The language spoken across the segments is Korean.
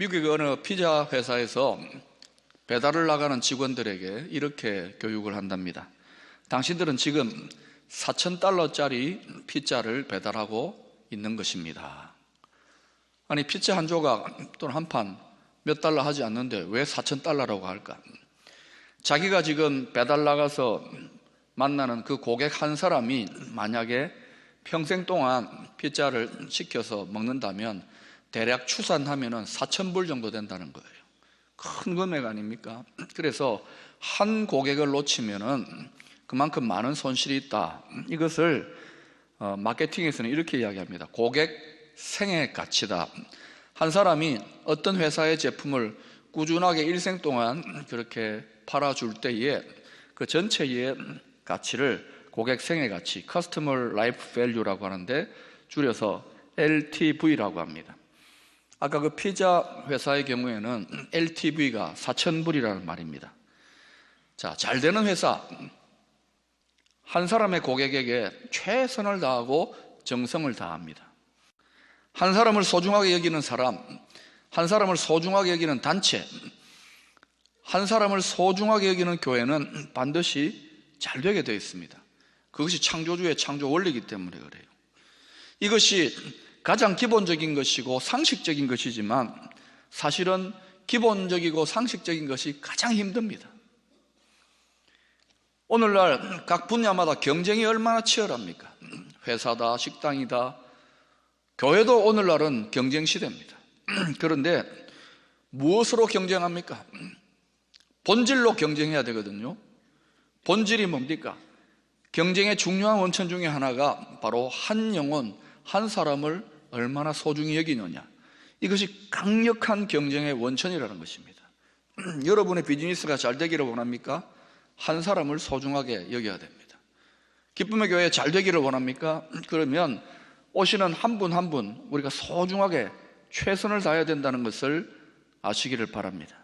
미국의 어느 피자 회사에서 배달을 나가는 직원들에게 이렇게 교육을 한답니다. 당신들은 지금 $4,000짜리 피자를 배달하고 있는 것입니다. 아니, 피자 한 조각 또는 한 판 몇 달러 하지 않는데 왜 $4,000라고 할까? 자기가 지금 배달 나가서 만나는 그 고객 한 사람이 만약에 평생 동안 피자를 시켜서 먹는다면 대략 추산하면 $4,000 정도 된다는 거예요. 큰 금액 아닙니까? 그래서 한 고객을 놓치면 그만큼 많은 손실이 있다. 이것을 마케팅에서는 이렇게 이야기합니다. 고객 생애 가치다. 한 사람이 어떤 회사의 제품을 꾸준하게 일생 동안 그렇게 팔아줄 때에 그 전체의 가치를 고객 생애 가치, Customer Life Value라고 하는데 줄여서 LTV라고 합니다. 아까 그 피자 회사의 경우에는 LTV가 $4,000이라는 말입니다. 자, 잘 되는 회사, 한 사람의 고객에게 최선을 다하고 정성을 다합니다. 한 사람을 소중하게 여기는 사람, 한 사람을 소중하게 여기는 단체, 한 사람을 소중하게 여기는 교회는 반드시 잘 되게 되어 있습니다. 그것이 창조주의 창조 원리이기 때문에 그래요. 이것이 가장 기본적인 것이고 상식적인 것이지만 사실은 기본적이고 상식적인 것이 가장 힘듭니다. 오늘날 각 분야마다 경쟁이 얼마나 치열합니까? 회사다, 식당이다, 교회도 오늘날은 경쟁 시대입니다. 그런데 무엇으로 경쟁합니까? 본질로 경쟁해야 되거든요. 본질이 뭡니까? 경쟁의 중요한 원천 중에 하나가 바로 한 영혼, 한 사람을 얼마나 소중히 여기느냐. 이것이 강력한 경쟁의 원천이라는 것입니다. 여러분의 비즈니스가 잘 되기를 원합니까? 한 사람을 소중하게 여겨야 됩니다. 기쁨의 교회 잘 되기를 원합니까? 그러면 오시는 한 분 한 분 우리가 소중하게 최선을 다해야 된다는 것을 아시기를 바랍니다.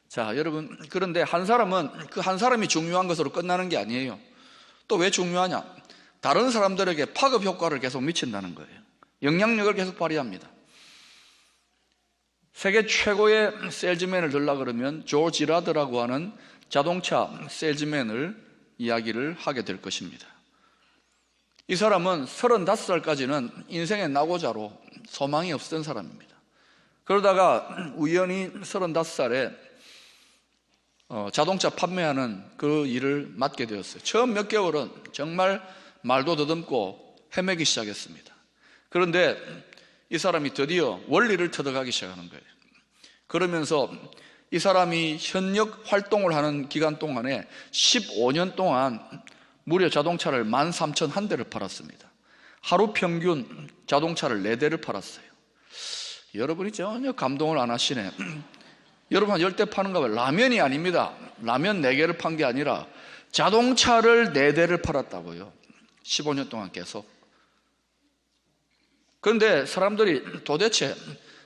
자, 여러분, 그런데 한 사람은 그 한 사람이 중요한 것으로 끝나는 게 아니에요. 또 왜 중요하냐? 다른 사람들에게 파급 효과를 계속 미친다는 거예요. 영향력을 계속 발휘합니다. 세계 최고의 세일즈맨을 들라 그러면 조 지라드라고 하는 자동차 세일즈맨을 이야기를 하게 될 것입니다. 이 사람은 35살까지는 인생의 낙오자로 소망이 없었던 사람입니다. 그러다가 우연히 35살에 자동차 판매하는 그 일을 맡게 되었어요. 처음 몇 개월은 정말 말도 더듬고 헤매기 시작했습니다. 그런데 이 사람이 드디어 원리를 터득하기 시작하는 거예요. 그러면서 이 사람이 현역 활동을 하는 기간 동안에 15년 동안 무려 자동차를 13,001대를 팔았습니다. 하루 평균 자동차를 4대를 팔았어요. 여러분이 전혀 감동을 안 하시네. 여러분 한 10대 파는가 봐요. 라면이 아닙니다. 라면 4개를 판 게 아니라 자동차를 4대를 팔았다고요. 15년 동안 계속. 그런데 사람들이 도대체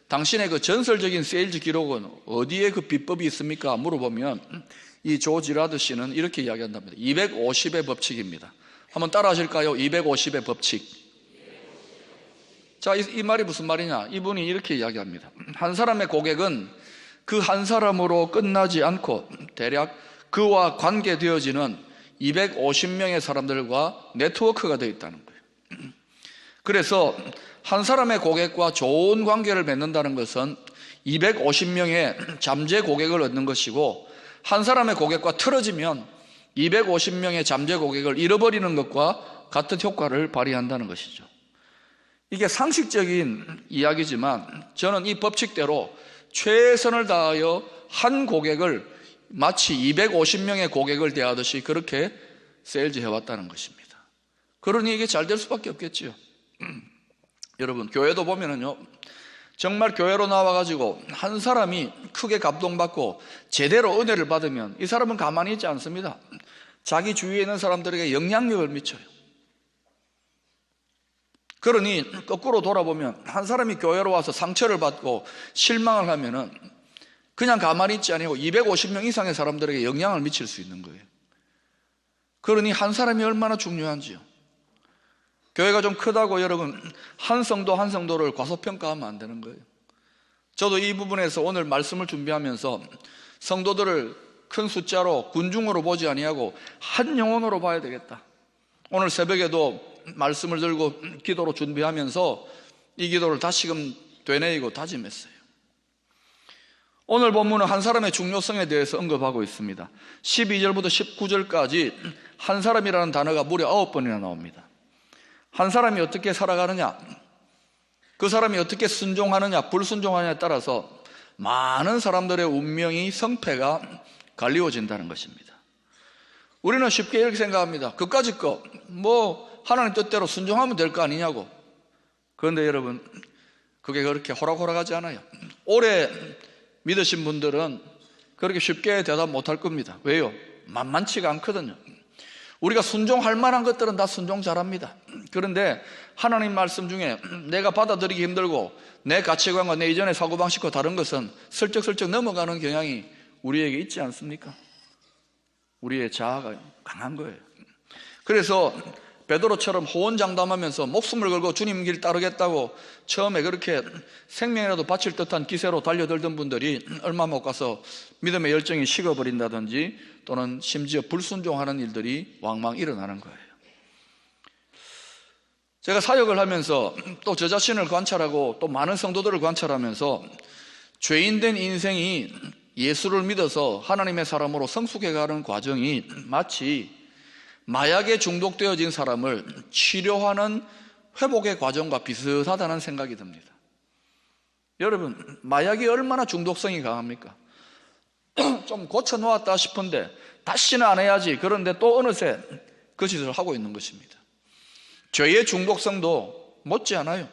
당신의 그 전설적인 세일즈 기록은 어디에 그 비법이 있습니까? 물어보면 이 조 지라드 씨는 이렇게 이야기한답니다. 250의 법칙입니다. 한번 따라 하실까요? 250의 법칙. 자, 이 말이 무슨 말이냐? 이분이 이렇게 이야기합니다. 한 사람의 고객은 그 한 사람으로 끝나지 않고 대략 그와 관계되어지는 250명의 사람들과 네트워크가 되어 있다는 거예요. 그래서 한 사람의 고객과 좋은 관계를 맺는다는 것은 250명의 잠재 고객을 얻는 것이고, 한 사람의 고객과 틀어지면 250명의 잠재 고객을 잃어버리는 것과 같은 효과를 발휘한다는 것이죠. 이게 상식적인 이야기지만 저는 이 법칙대로 최선을 다하여 한 고객을 마치 250명의 고객을 대하듯이 그렇게 세일즈 해왔다는 것입니다. 그러니 이게 잘 될 수밖에 없겠지요. 여러분, 교회도 보면은요, 정말 교회로 나와가지고 한 사람이 크게 감동받고 제대로 은혜를 받으면 이 사람은 가만히 있지 않습니다. 자기 주위에 있는 사람들에게 영향력을 미쳐요. 그러니 거꾸로 돌아보면 한 사람이 교회로 와서 상처를 받고 실망을 하면은 그냥 가만히 있지 아니고 250명 이상의 사람들에게 영향을 미칠 수 있는 거예요. 그러니 한 사람이 얼마나 중요한지요. 교회가 좀 크다고 여러분 한 성도 한 성도를 과소평가하면 안 되는 거예요. 저도 이 부분에서 오늘 말씀을 준비하면서 성도들을 큰 숫자로 군중으로 보지 아니하고 한 영혼으로 봐야 되겠다. 오늘 새벽에도 말씀을 들고 기도로 준비하면서 이 기도를 다시금 되뇌이고 다짐했어요. 오늘 본문은 한 사람의 중요성에 대해서 언급하고 있습니다. 12절부터 19절까지 한 사람이라는 단어가 무려 9번이나 나옵니다. 한 사람이 어떻게 살아가느냐, 그 사람이 어떻게 순종하느냐 불순종하느냐에 따라서 많은 사람들의 운명이 성패가 갈리워진다는 것입니다. 우리는 쉽게 이렇게 생각합니다. 그까짓 거 하나님 뜻대로 순종하면 될 거 아니냐고. 그런데 여러분, 그게 그렇게 호락호락하지 않아요. 오래 믿으신 분들은 그렇게 쉽게 대답 못할 겁니다. 왜요? 만만치가 않거든요. 우리가 순종할 만한 것들은 다 순종 잘합니다. 그런데 하나님 말씀 중에 내가 받아들이기 힘들고 내 가치관과 내 이전의 사고방식과 다른 것은 슬쩍슬쩍 넘어가는 경향이 우리에게 있지 않습니까? 우리의 자아가 강한 거예요. 그래서 베드로처럼 호언장담하면서 목숨을 걸고 주님 길 따르겠다고 처음에 그렇게 생명이라도 바칠 듯한 기세로 달려들던 분들이 얼마 못 가서 믿음의 열정이 식어버린다든지 또는 심지어 불순종하는 일들이 왕왕 일어나는 거예요. 제가 사역을 하면서 또 저 자신을 관찰하고 또 많은 성도들을 관찰하면서 죄인된 인생이 예수를 믿어서 하나님의 사람으로 성숙해가는 과정이 마치 마약에 중독되어진 사람을 치료하는 회복의 과정과 비슷하다는 생각이 듭니다. 여러분, 마약이 얼마나 중독성이 강합니까? 좀 고쳐놓았다 싶은데 다시는 안 해야지. 그런데 또 어느새 그 짓을 하고 있는 것입니다. 죄의 중독성도 못지않아요.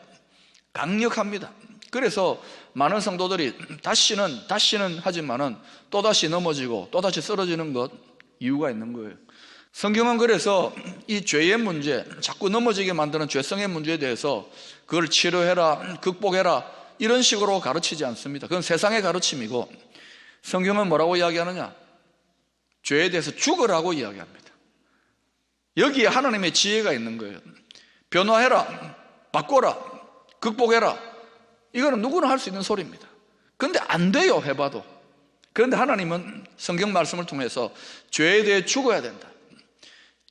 강력합니다. 그래서 많은 성도들이 다시는 하지만은 또다시 넘어지고 또다시 쓰러지는 것, 이유가 있는 거예요. 성경은 그래서 이 죄의 문제, 자꾸 넘어지게 만드는 죄성의 문제에 대해서 그걸 치료해라, 극복해라 이런 식으로 가르치지 않습니다. 그건 세상의 가르침이고, 성경은 뭐라고 이야기하느냐? 죄에 대해서 죽으라고 이야기합니다. 여기에 하나님의 지혜가 있는 거예요. 변화해라, 바꿔라, 극복해라. 이거는 누구나 할 수 있는 소리입니다. 그런데 안 돼요, 해봐도. 그런데 하나님은 성경 말씀을 통해서 죄에 대해 죽어야 된다.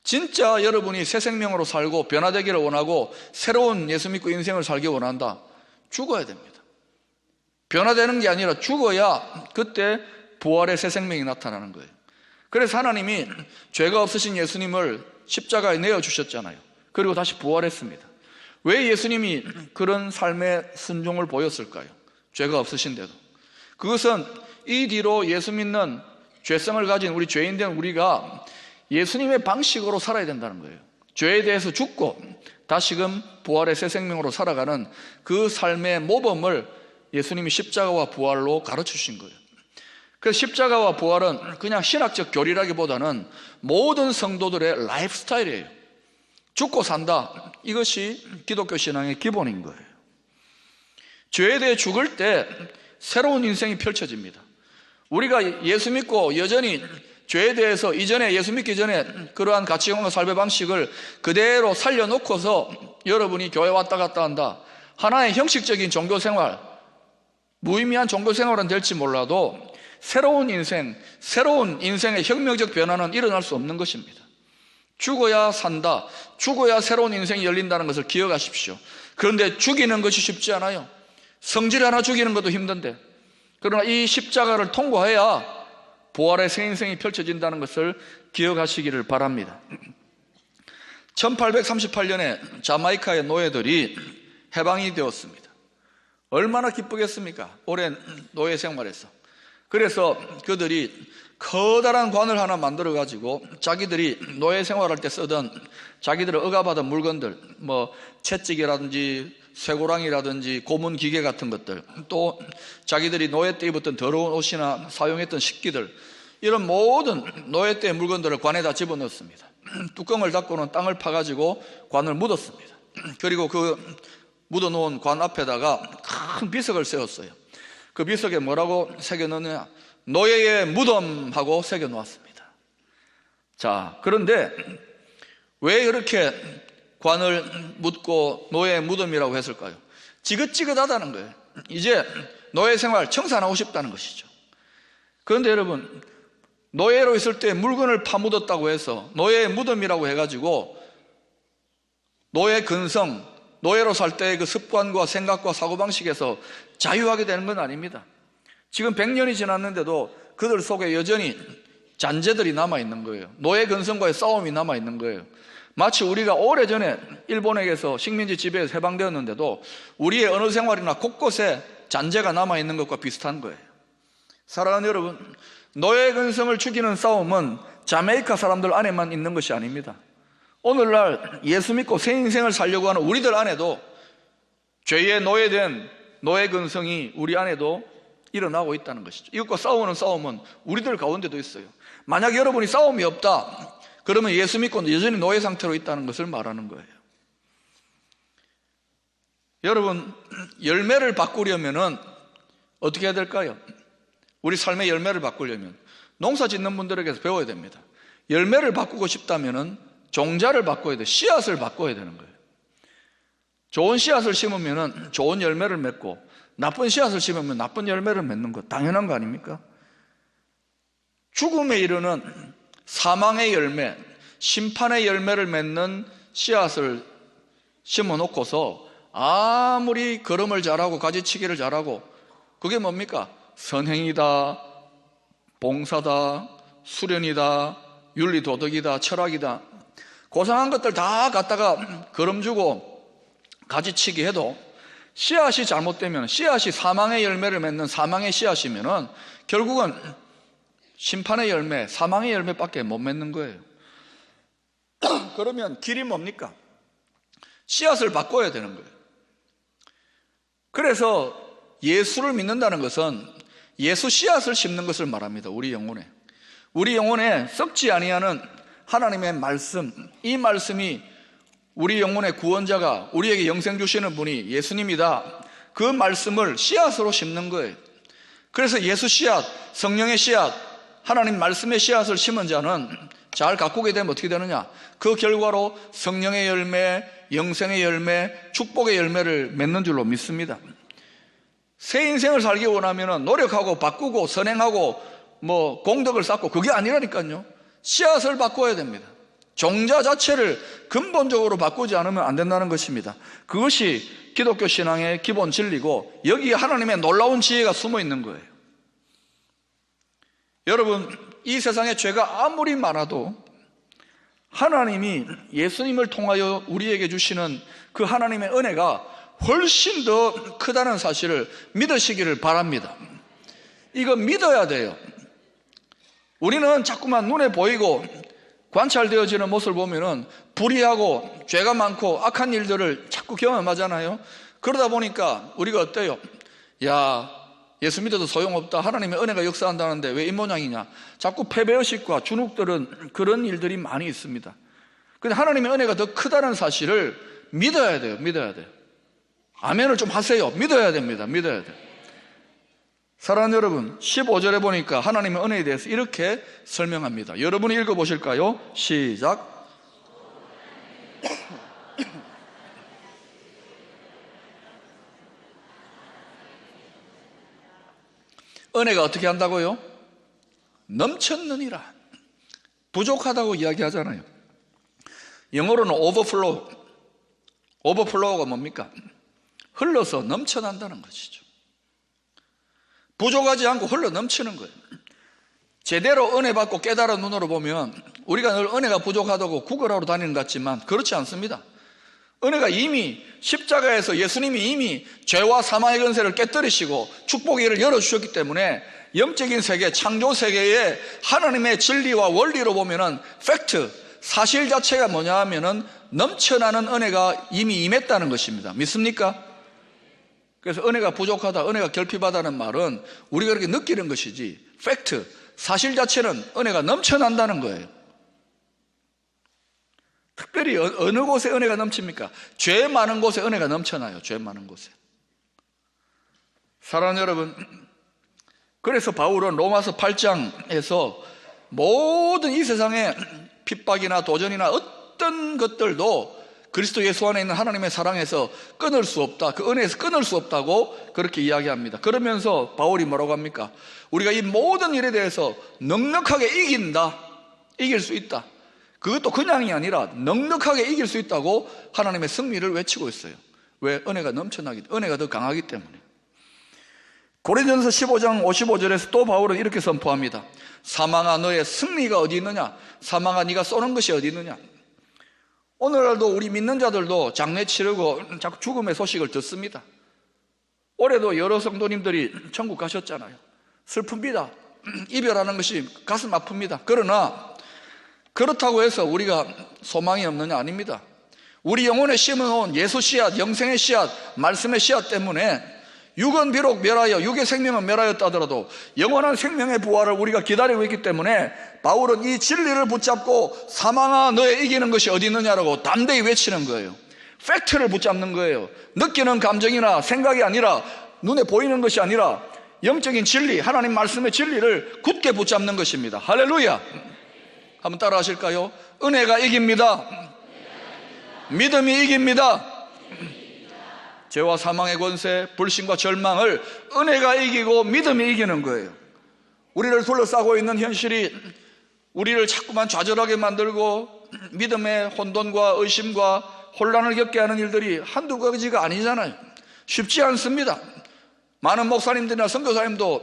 진짜 여러분이 새 생명으로 살고 변화되기를 원하고 새로운 예수 믿고 인생을 살기 원한다. 죽어야 됩니다. 변화되는 게 아니라 죽어야 그때 부활의 새 생명이 나타나는 거예요. 그래서 하나님이 죄가 없으신 예수님을 십자가에 내어주셨잖아요. 그리고 다시 부활했습니다. 왜 예수님이 그런 삶의 순종을 보였을까요? 죄가 없으신데도. 그것은 이 뒤로 예수 믿는 죄성을 가진 우리 죄인된 우리가 예수님의 방식으로 살아야 된다는 거예요. 죄에 대해서 죽고 다시금 부활의 새 생명으로 살아가는 그 삶의 모범을 예수님이 십자가와 부활로 가르쳐 주신 거예요. 그 십자가와 부활은 그냥 신학적 교리라기보다는 모든 성도들의 라이프 스타일이에요. 죽고 산다, 이것이 기독교 신앙의 기본인 거예요. 죄에 대해 죽을 때 새로운 인생이 펼쳐집니다. 우리가 예수 믿고 여전히 죄에 대해서 이전에 예수 믿기 전에 그러한 가치관과 삶의 방식을 그대로 살려놓고서 여러분이 교회 왔다 갔다 한다, 하나의 형식적인 종교생활, 무의미한 종교생활은 될지 몰라도 새로운 인생의 혁명적 변화는 일어날 수 없는 것입니다. 죽어야 산다, 죽어야 새로운 인생이 열린다는 것을 기억하십시오. 그런데 죽이는 것이 쉽지 않아요. 성질 하나 죽이는 것도 힘든데, 그러나 이 십자가를 통과해야 부활의 새 인생이 펼쳐진다는 것을 기억하시기를 바랍니다. 1838년에 자마이카의 노예들이 해방이 되었습니다. 얼마나 기쁘겠습니까? 오랜 노예 생활에서. 그래서 그들이 커다란 관을 하나 만들어 가지고 자기들이 노예 생활할 때 쓰던 자기들을 억압하던 물건들, 채찍이라든지 쇠고랑이라든지 고문 기계 같은 것들, 또 자기들이 노예 때 입었던 더러운 옷이나 사용했던 식기들, 이런 모든 노예 때의 물건들을 관에다 집어넣었습니다. 뚜껑을 닫고는 땅을 파가지고 관을 묻었습니다. 그리고 그 묻어놓은 관 앞에다가 큰 비석을 세웠어요. 그 비석에 뭐라고 새겨넣느냐? 노예의 무덤하고 새겨놓았습니다. 자, 그런데 왜 이렇게 관을 묻고 노예의 무덤이라고 했을까요? 지긋지긋하다는 거예요. 이제 노예 생활 청산하고 싶다는 것이죠. 그런데 여러분, 노예로 있을 때 물건을 파묻었다고 해서 노예의 무덤이라고 해가지고 노예 근성, 노예로 살 때의 그 습관과 생각과 사고방식에서 자유하게 되는 건 아닙니다. 지금 100년이 지났는데도 그들 속에 여전히 잔재들이 남아있는 거예요. 노예 근성과의 싸움이 남아있는 거예요. 마치 우리가 오래전에 일본에게서 식민지 지배에서 해방되었는데도 우리의 언어 생활이나 곳곳에 잔재가 남아있는 것과 비슷한 거예요. 사랑하는 여러분, 노예 근성을 죽이는 싸움은 자메이카 사람들 안에만 있는 것이 아닙니다. 오늘날 예수 믿고 새 인생을 살려고 하는 우리들 안에도 죄에 노예된 노예 근성이 우리 안에도 일어나고 있다는 것이죠. 이것과 싸우는 싸움은 우리들 가운데도 있어요. 만약 여러분이 싸움이 없다, 그러면 예수 믿고 여전히 노예 상태로 있다는 것을 말하는 거예요. 여러분, 열매를 바꾸려면 어떻게 해야 될까요? 우리 삶의 열매를 바꾸려면 농사 짓는 분들에게서 배워야 됩니다. 열매를 바꾸고 싶다면 종자를 바꿔야 돼요. 씨앗을 바꿔야 되는 거예요. 좋은 씨앗을 심으면 좋은 열매를 맺고 나쁜 씨앗을 심으면 나쁜 열매를 맺는 것 당연한 거 아닙니까? 죽음에 이르는 사망의 열매, 심판의 열매를 맺는 씨앗을 심어놓고서 아무리 걸음을 잘하고 가지치기를 잘하고 그게 뭡니까? 선행이다, 봉사다, 수련이다, 윤리도덕이다, 철학이다, 고상한 것들 다 갖다가 걸음주고 가지치기 해도 씨앗이 잘못되면, 씨앗이 사망의 열매를 맺는 사망의 씨앗이면은 결국은 심판의 열매, 사망의 열매밖에 못 맺는 거예요. 그러면 길이 뭡니까? 씨앗을 바꿔야 되는 거예요. 그래서 예수를 믿는다는 것은 예수 씨앗을 심는 것을 말합니다. 우리 영혼에 썩지 아니하는 하나님의 말씀, 이 말씀이 우리 영혼의 구원자가 우리에게 영생 주시는 분이 예수님이다. 그 말씀을 씨앗으로 심는 거예요. 그래서 예수 씨앗, 성령의 씨앗, 하나님 말씀의 씨앗을 심은 자는 잘 가꾸게 되면 어떻게 되느냐? 그 결과로 성령의 열매, 영생의 열매, 축복의 열매를 맺는 줄로 믿습니다. 새 인생을 살기 원하면 노력하고 바꾸고 선행하고 공덕을 쌓고 그게 아니라니까요. 씨앗을 바꿔야 됩니다. 종자 자체를 근본적으로 바꾸지 않으면 안 된다는 것입니다. 그것이 기독교 신앙의 기본 진리고 여기에 하나님의 놀라운 지혜가 숨어 있는 거예요. 여러분, 이 세상에 죄가 아무리 많아도 하나님이 예수님을 통하여 우리에게 주시는 그 하나님의 은혜가 훨씬 더 크다는 사실을 믿으시기를 바랍니다. 이거 믿어야 돼요. 우리는 자꾸만 눈에 보이고 관찰되어지는 모습을 보면은 불의하고 죄가 많고 악한 일들을 자꾸 경험하잖아요. 그러다 보니까 우리가 어때요? 야, 예수 믿어도 소용없다. 하나님의 은혜가 역사한다는데 왜 이 모양이냐? 자꾸 패배의식과 주눅들은 그런 일들이 많이 있습니다. 근데 하나님의 은혜가 더 크다는 사실을 믿어야 돼요. 믿어야 돼요. 아멘을 좀 하세요. 믿어야 됩니다. 믿어야 돼요. 사랑하는 여러분, 15절에 보니까 하나님의 은혜에 대해서 이렇게 설명합니다. 여러분이 읽어보실까요? 시작. 은혜가 어떻게 한다고요? 넘쳤느니라. 부족하다고 이야기하잖아요. 영어로는 overflow. overflow가 뭡니까? 흘러서 넘쳐난다는 것이죠. 부족하지 않고 흘러 넘치는 거예요. 제대로 은혜 받고 깨달은 눈으로 보면 우리가 늘 은혜가 부족하다고 구걸하러 다니는 것 같지만 그렇지 않습니다. 은혜가 이미 십자가에서 예수님이 이미 죄와 사망의 권세를 깨뜨리시고 축복의 길을 열어주셨기 때문에 영적인 세계, 창조 세계의 하나님의 진리와 원리로 보면은 팩트, 사실 자체가 뭐냐 하면은 넘쳐나는 은혜가 이미 임했다는 것입니다. 믿습니까? 그래서 은혜가 부족하다, 은혜가 결핍하다는 말은 우리가 그렇게 느끼는 것이지 팩트, 사실 자체는 은혜가 넘쳐난다는 거예요. 특별히 어느 곳에 은혜가 넘칩니까? 죄 많은 곳에 은혜가 넘쳐나요. 죄 많은 곳에. 사랑하는 여러분, 그래서 바울은 로마서 8장에서 모든 이 세상의 핍박이나 도전이나 어떤 것들도 그리스도 예수 안에 있는 하나님의 사랑에서 끊을 수 없다, 그 은혜에서 끊을 수 없다고 그렇게 이야기합니다. 그러면서 바울이 뭐라고 합니까? 우리가 이 모든 일에 대해서 넉넉하게 이긴다, 이길 수 있다. 그것도 그냥이 아니라 넉넉하게 이길 수 있다고 하나님의 승리를 외치고 있어요. 왜? 은혜가 넘쳐나기, 은혜가 더 강하기 때문에. 고린도전서 15장 55절에서 또 바울은 이렇게 선포합니다. 사망아, 너의 승리가 어디 있느냐? 사망아, 네가 쏘는 것이 어디 있느냐? 오늘날도 우리 믿는 자들도 장례 치르고 자꾸 죽음의 소식을 듣습니다. 올해도 여러 성도님들이 천국 가셨잖아요. 슬픕니다. 이별하는 것이 가슴 아픕니다. 그러나 그렇다고 해서 우리가 소망이 없느냐? 아닙니다. 우리 영혼에 심어놓은 예수 씨앗, 영생의 씨앗, 말씀의 씨앗 때문에 육은 비록 멸하여, 육의 생명은 멸하였다 하더라도 영원한 생명의 부활을 우리가 기다리고 있기 때문에 바울은 이 진리를 붙잡고 사망아, 너의 이기는 것이 어디 있느냐라고 담대히 외치는 거예요. 팩트를 붙잡는 거예요. 느끼는 감정이나 생각이 아니라, 눈에 보이는 것이 아니라 영적인 진리, 하나님 말씀의 진리를 굳게 붙잡는 것입니다. 할렐루야. 한번 따라 하실까요? 은혜가 이깁니다. 믿음이 이깁니다. 죄와 사망의 권세, 불신과 절망을 은혜가 이기고 믿음이 이기는 거예요. 우리를 둘러싸고 있는 현실이 우리를 자꾸만 좌절하게 만들고 믿음의 혼돈과 의심과 혼란을 겪게 하는 일들이 한두 가지가 아니잖아요. 쉽지 않습니다. 많은 목사님들이나 선교사님도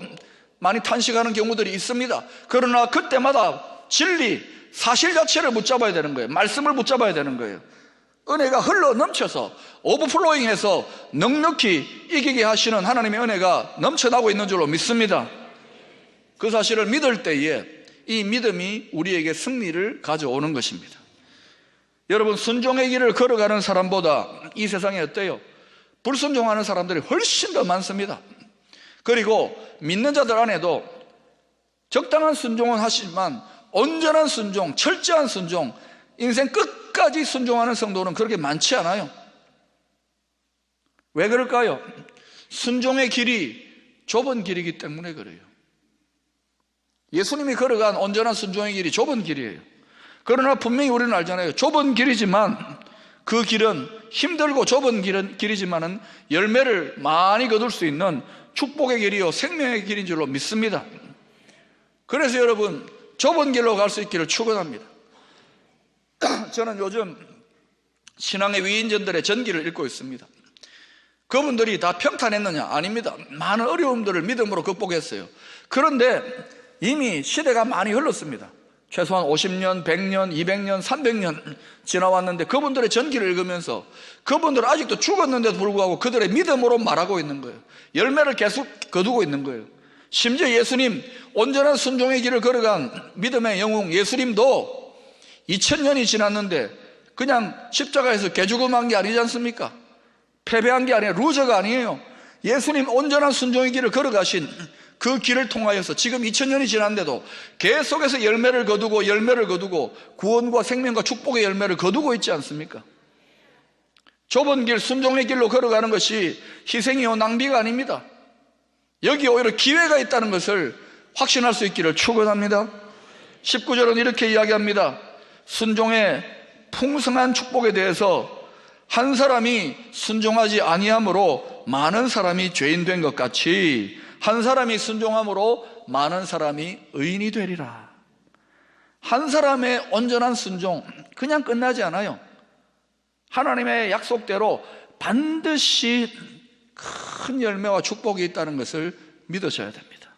많이 탄식하는 경우들이 있습니다. 그러나 그때마다 진리, 사실 자체를 붙잡아야 되는 거예요. 말씀을 붙잡아야 되는 거예요. 은혜가 흘러 넘쳐서 오버플로잉해서 넉넉히 이기게 하시는 하나님의 은혜가 넘쳐나고 있는 줄로 믿습니다. 그 사실을 믿을 때에 이 믿음이 우리에게 승리를 가져오는 것입니다. 여러분, 순종의 길을 걸어가는 사람보다 이 세상에 어때요? 불순종하는 사람들이 훨씬 더 많습니다. 그리고 믿는 자들 안에도 적당한 순종은 하시지만 온전한 순종, 철저한 순종, 인생 끝까지 순종하는 성도는 그렇게 많지 않아요. 왜 그럴까요? 순종의 길이 좁은 길이기 때문에 그래요. 예수님이 걸어간 온전한 순종의 길이 좁은 길이에요. 그러나 분명히 우리는 알잖아요. 좁은 길이지만 그 길은 힘들고 좁은 길이지만은 열매를 많이 거둘 수 있는 축복의 길이요, 생명의 길인 줄로 믿습니다. 그래서 여러분, 좁은 길로 갈 수 있기를 축원합니다. 저는 요즘 신앙의 위인전들의 전기를 읽고 있습니다. 그분들이 다 평탄했느냐? 아닙니다. 많은 어려움들을 믿음으로 극복했어요. 그런데 이미 시대가 많이 흘렀습니다. 최소한 50년, 100년, 200년, 300년 지나왔는데 그분들의 전기를 읽으면서 그분들은 아직도 죽었는데도 불구하고 그들의 믿음으로 말하고 있는 거예요. 열매를 계속 거두고 있는 거예요. 심지어 예수님, 온전한 순종의 길을 걸어간 믿음의 영웅 예수님도 2000년이 지났는데 그냥 십자가에서 개죽음한 게 아니지 않습니까? 패배한 게 아니에요. 루저가 아니에요. 예수님 온전한 순종의 길을 걸어가신 그 길을 통하여서 지금 2000년이 지났는데도 계속해서 열매를 거두고 구원과 생명과 축복의 열매를 거두고 있지 않습니까? 좁은 길, 순종의 길로 걸어가는 것이 희생이요 낭비가 아닙니다. 여기 오히려 기회가 있다는 것을 확신할 수 있기를 축원합니다. 19절은 이렇게 이야기합니다. 순종의 풍성한 축복에 대해서 한 사람이 순종하지 아니함으로 많은 사람이 죄인 된 것 같이 한 사람이 순종함으로 많은 사람이 의인이 되리라. 한 사람의 온전한 순종 그냥 끝나지 않아요. 하나님의 약속대로 반드시 큰 열매와 축복이 있다는 것을 믿으셔야 됩니다.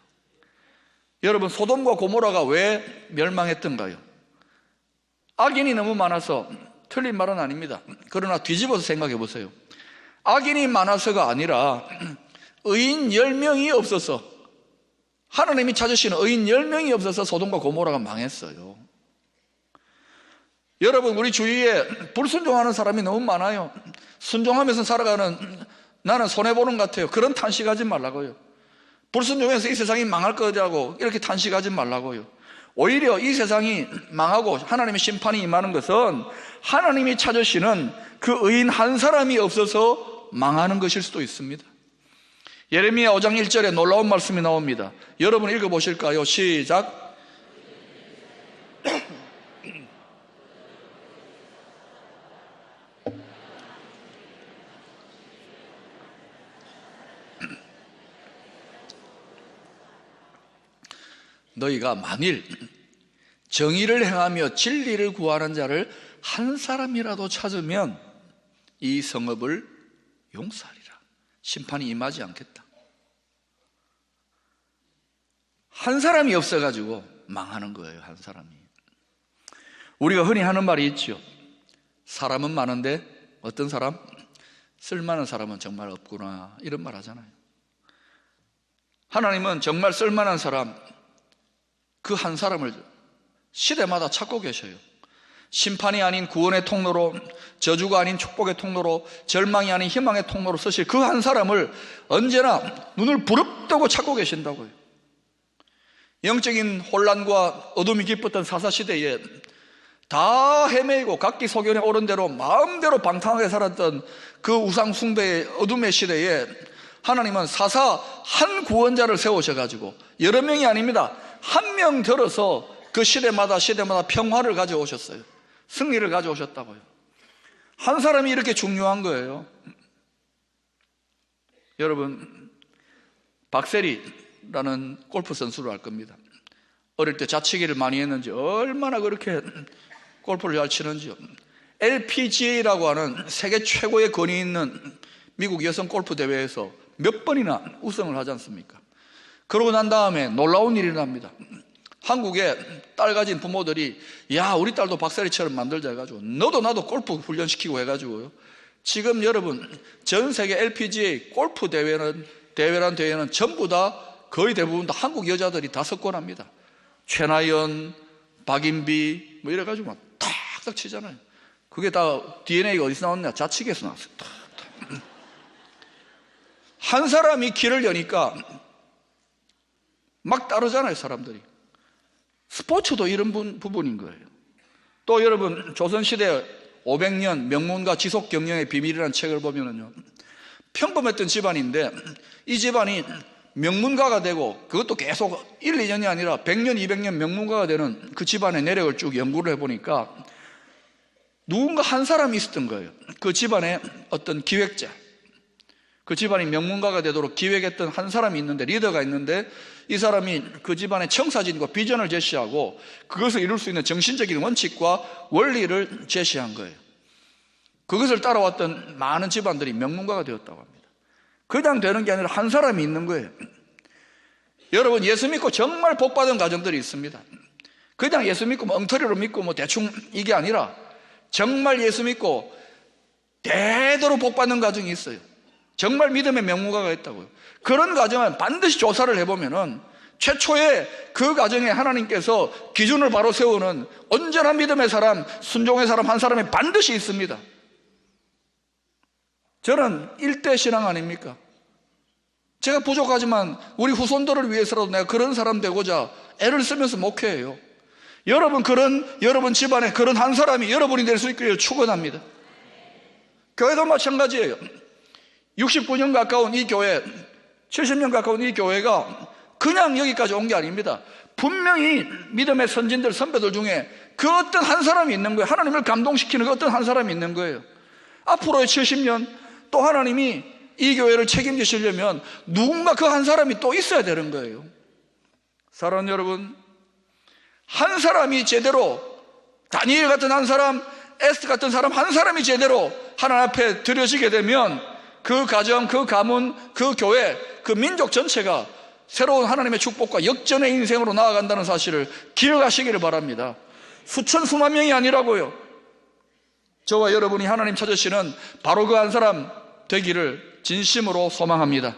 여러분, 소돔과 고모라가 왜 멸망했던가요? 악인이 너무 많아서, 틀린 말은 아닙니다. 그러나 뒤집어서 생각해 보세요. 악인이 많아서가 아니라 의인 10명이 없어서, 하나님이 찾으시는 의인 10명이 없어서 소돔과 고모라가 망했어요. 여러분, 우리 주위에 불순종하는 사람이 너무 많아요. 순종하면서 살아가는 나는 손해보는 것 같아요. 그런 탄식하지 말라고요. 불순종해서 이 세상이 망할 거라고 이렇게 탄식하지 말라고요. 오히려 이 세상이 망하고 하나님의 심판이 임하는 것은 하나님이 찾으시는 그 의인 한 사람이 없어서 망하는 것일 수도 있습니다. 예레미야 5장 1절에 놀라운 말씀이 나옵니다. 여러분 읽어보실까요? 시작. 너희가 만일 정의를 행하며 진리를 구하는 자를 한 사람이라도 찾으면 이 성읍을 용서하리라. 심판이 임하지 않겠다. 한 사람이 없어가지고 망하는 거예요. 한 사람이. 우리가 흔히 하는 말이 있죠. 사람은 많은데 어떤 사람? 쓸만한 사람은 정말 없구나, 이런 말 하잖아요. 하나님은 정말 쓸만한 사람, 그 한 사람을 시대마다 찾고 계셔요. 심판이 아닌 구원의 통로로, 저주가 아닌 축복의 통로로, 절망이 아닌 희망의 통로로 쓰실 그 한 사람을 언제나 눈을 부릅뜨고 찾고 계신다고요. 영적인 혼란과 어둠이 깊었던 사사시대에 다 헤매이고 각기 소견에 오른 대로 마음대로 방탕하게 살았던 그 우상 숭배의 어둠의 시대에 하나님은 사사 한 구원자를 세우셔가지고, 여러 명이 아닙니다, 한 명 들어서 그 시대마다 평화를 가져오셨어요. 승리를 가져오셨다고요. 한 사람이 이렇게 중요한 거예요. 여러분, 박세리라는 골프 선수를 알 겁니다. 어릴 때 자치기를 많이 했는지 얼마나 그렇게 골프를 잘 치는지요. LPGA라고 하는 세계 최고의 권위 있는 미국 여성 골프 대회에서 몇 번이나 우승을 하지 않습니까? 그러고 난 다음에 놀라운 일이 납니다. 한국에 딸 가진 부모들이, 야, 우리 딸도 박세리처럼 만들자 해가지고 너도 나도 골프 훈련시키고 해가지고요, 지금 여러분 전 세계 LPGA 골프 대회는 전부 다, 거의 대부분 다 한국 여자들이 다 석권합니다. 최나연, 박인비 뭐 이래가지고 막 탁탁 치잖아요. 그게 다 DNA가 어디서 나왔냐? 자치기에서 나왔어요. 탁탁. 한 사람이 길을 여니까 막 따르잖아요, 사람들이. 스포츠도 이런 부분인 거예요. 또 여러분, 조선시대 500년 명문가 지속 경영의 비밀이라는 책을 보면은요, 평범했던 집안인데 이 집안이 명문가가 되고, 그것도 계속 1, 2년이 아니라 100년, 200년 명문가가 되는 그 집안의 내력을 쭉 연구를 해보니까 누군가 한 사람이 있었던 거예요. 그 집안의 어떤 기획자, 그 집안이 명문가가 되도록 기획했던 한 사람이 있는데, 리더가 있는데, 이 사람이 그 집안의 청사진과 비전을 제시하고 그것을 이룰 수 있는 정신적인 원칙과 원리를 제시한 거예요. 그것을 따라왔던 많은 집안들이 명문가가 되었다고 합니다. 그냥 되는 게 아니라 한 사람이 있는 거예요. 여러분, 예수 믿고 정말 복받은 가정들이 있습니다. 그냥 예수 믿고 뭐 엉터리로 믿고 뭐 대충 이게 아니라 정말 예수 믿고 대대로 복받는 가정이 있어요. 정말 믿음의 명문가가 있다고요. 그런 가정은 반드시 조사를 해보면은 최초에 그 가정에 하나님께서 기준을 바로 세우는 온전한 믿음의 사람, 순종의 사람 한 사람이 반드시 있습니다. 저는 일대 신앙 아닙니까? 제가 부족하지만 우리 후손들을 위해서라도 내가 그런 사람 되고자 애를 쓰면서 목회해요. 여러분 집안에 그런 한 사람이 여러분이 될 수 있기를 축원합니다. 교회도 마찬가지예요. 69년 가까운 이 교회, 70년 가까운 이 교회가 그냥 여기까지 온 게 아닙니다. 분명히 믿음의 선진들, 선배들 중에 그 어떤 한 사람이 있는 거예요. 하나님을 감동시키는 그 어떤 한 사람이 있는 거예요. 앞으로의 70년 또 하나님이 이 교회를 책임지시려면 누군가 그 한 사람이 또 있어야 되는 거예요. 사랑하는 여러분, 한 사람이 제대로, 다니엘 같은 한 사람, 에스더 같은 사람 한 사람이 제대로 하나님 앞에 드려지게 되면 그 가정, 그 가문, 그 교회, 그 민족 전체가 새로운 하나님의 축복과 역전의 인생으로 나아간다는 사실을 기억하시기를 바랍니다. 수천 수만 명이 아니라고요. 저와 여러분이 하나님 찾으시는 바로 그 한 사람 되기를 진심으로 소망합니다.